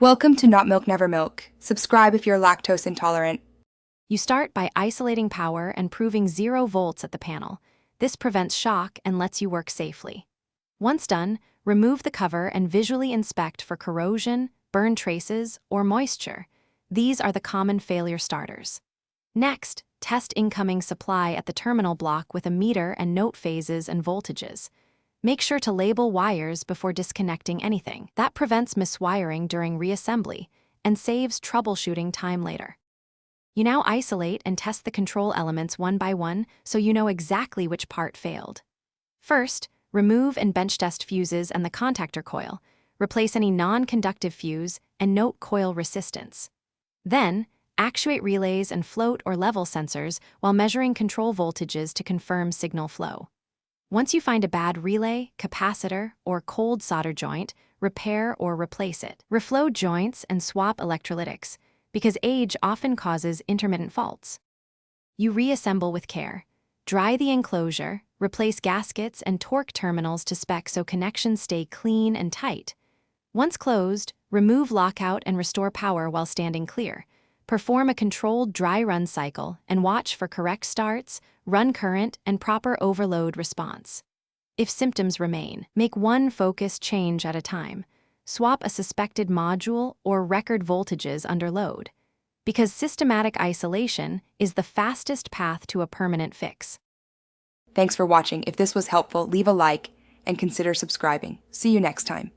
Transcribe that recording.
Welcome to Not Milk Never Milk. Subscribe if you're lactose intolerant. You start by isolating power and proving 0 volts at the panel. This prevents shock and lets you work safely. Once done, remove the cover and visually inspect for corrosion, burn traces, or moisture. These are the common failure starters. Next, test incoming supply at the terminal block with a meter and note phases and voltages. Make sure to label wires before disconnecting anything. That prevents miswiring during reassembly and saves troubleshooting time later. You now isolate and test the control elements one by one so you know exactly which part failed. First, remove and bench test fuses and the contactor coil. Replace any non-conductive fuse and note coil resistance. Then, actuate relays and float or level sensors while measuring control voltages to confirm signal flow. Once you find a bad relay, capacitor, or cold solder joint, repair or replace it. Reflow joints and swap electrolytics, because age often causes intermittent faults. You reassemble with care. Dry the enclosure, replace gaskets and torque terminals to spec so connections stay clean and tight. Once closed, remove lockout and restore power while standing clear. Perform a controlled dry run cycle and watch for correct starts, run current, and proper overload response. If symptoms remain, make one focused change at a time. Swap a suspected module or record voltages under load, because systematic isolation is the fastest path to a permanent fix. Thanks for watching. If this was helpful, leave a like and consider subscribing. See you next time.